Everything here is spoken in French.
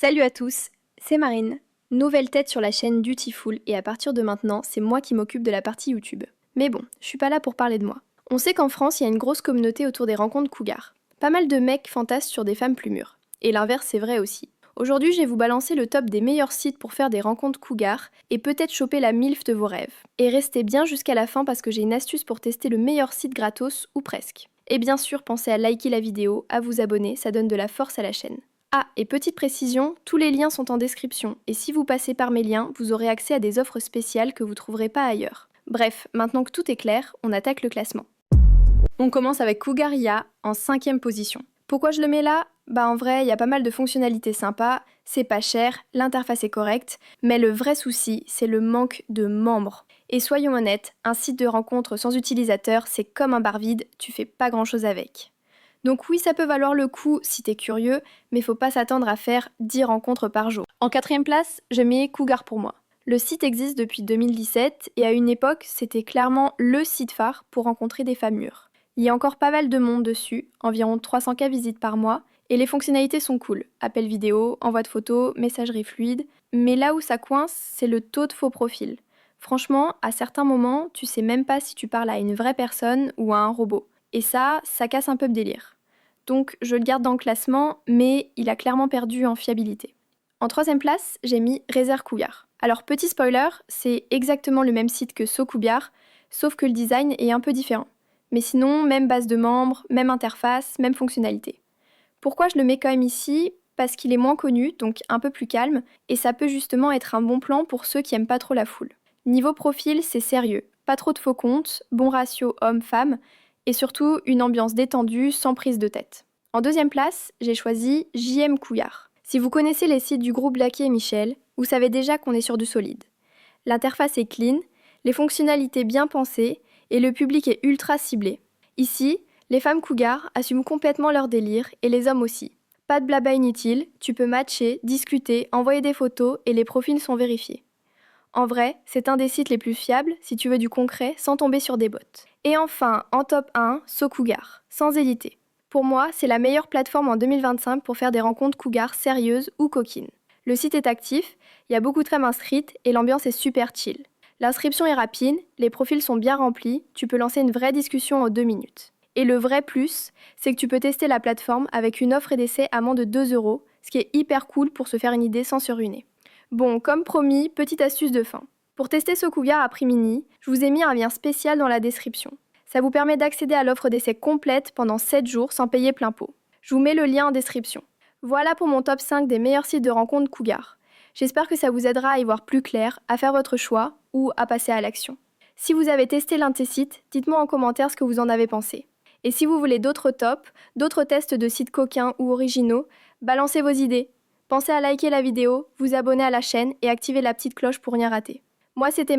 Salut à tous, c'est Marine. Nouvelle tête sur la chaîne Dutiful et à partir de maintenant, c'est moi qui m'occupe de la partie YouTube. Mais bon, je suis pas là pour parler de moi. On sait qu'en France, il y a une grosse communauté autour des rencontres cougars. Pas mal de mecs fantasment sur des femmes plus mûres. Et l'inverse, c'est vrai aussi. Aujourd'hui, je vais vous balancer le top des meilleurs sites pour faire des rencontres cougars et peut-être choper la MILF de vos rêves. Et restez bien jusqu'à la fin parce que j'ai une astuce pour tester le meilleur site gratos ou presque. Et bien sûr, pensez à liker la vidéo, à vous abonner, ça donne de la force à la chaîne. Ah, et petite précision, tous les liens sont en description, et si vous passez par mes liens, vous aurez accès à des offres spéciales que vous trouverez pas ailleurs. Bref, maintenant que tout est clair, on attaque le classement. On commence avec Cougaria en 5e position. Pourquoi je le mets là ? En vrai, il y a pas mal de fonctionnalités sympas, c'est pas cher, l'interface est correcte, mais le vrai souci, c'est le manque de membres. Et soyons honnêtes, un site de rencontre sans utilisateur, c'est comme un bar vide, tu fais pas grand chose avec. Donc oui, ça peut valoir le coup si t'es curieux, mais faut pas s'attendre à faire 10 rencontres par jour. En 4e place, je mets Cougar pour moi. Le site existe depuis 2017 et à une époque, c'était clairement le site phare pour rencontrer des femmes mûres. Il y a encore pas mal de monde dessus, environ 300K visites par mois, et les fonctionnalités sont cool. Appel vidéo, envoi de photos, messagerie fluide. Mais là où ça coince, c'est le taux de faux profils. Franchement, à certains moments, tu sais même pas si tu parles à une vraie personne ou à un robot. Et ça casse un peu le délire. Donc je le garde dans le classement, mais il a clairement perdu en fiabilité. En 3e place, j'ai mis Réserve Cougar. Alors petit spoiler, c'est exactement le même site que SoCougar, sauf que le design est un peu différent. Mais sinon, même base de membres, même interface, même fonctionnalité. Pourquoi je le mets quand même ici ? Parce qu'il est moins connu, donc un peu plus calme, et ça peut justement être un bon plan pour ceux qui aiment pas trop la foule. Niveau profil, c'est sérieux, pas trop de faux comptes, bon ratio homme-femme, et surtout une ambiance détendue sans prise de tête. En 2e place, j'ai choisi JM Couillard. Si vous connaissez les sites du groupe Blacky et Michel, vous savez déjà qu'on est sur du solide. L'interface est clean, les fonctionnalités bien pensées, et le public est ultra ciblé. Ici, les femmes cougars assument complètement leur délire, et les hommes aussi. Pas de blabla inutile, tu peux matcher, discuter, envoyer des photos, et les profils sont vérifiés. En vrai, c'est un des sites les plus fiables si tu veux du concret sans tomber sur des bots. Et enfin, en top 1, SoCougar, sans hésiter. Pour moi, c'est la meilleure plateforme en 2025 pour faire des rencontres cougars sérieuses ou coquines. Le site est actif, il y a beaucoup de femmes inscrites et l'ambiance est super chill. L'inscription est rapide, les profils sont bien remplis, tu peux lancer une vraie discussion en 2 minutes. Et le vrai plus, c'est que tu peux tester la plateforme avec une offre et d'essai à moins de 2 €, ce qui est hyper cool pour se faire une idée sans se ruiner. Bon, comme promis, petite astuce de fin. Pour tester SoCougar à prix mini, je vous ai mis un lien spécial dans la description. Ça vous permet d'accéder à l'offre d'essai complète pendant 7 jours sans payer plein pot. Je vous mets le lien en description. Voilà pour mon top 5 des meilleurs sites de rencontres cougars. J'espère que ça vous aidera à y voir plus clair, à faire votre choix ou à passer à l'action. Si vous avez testé l'un de ces sites, dites-moi en commentaire ce que vous en avez pensé. Et si vous voulez d'autres tops, d'autres tests de sites coquins ou originaux, balancez vos idées. Pensez à liker la vidéo, vous abonner à la chaîne et activer la petite cloche pour rien rater. Moi, c'était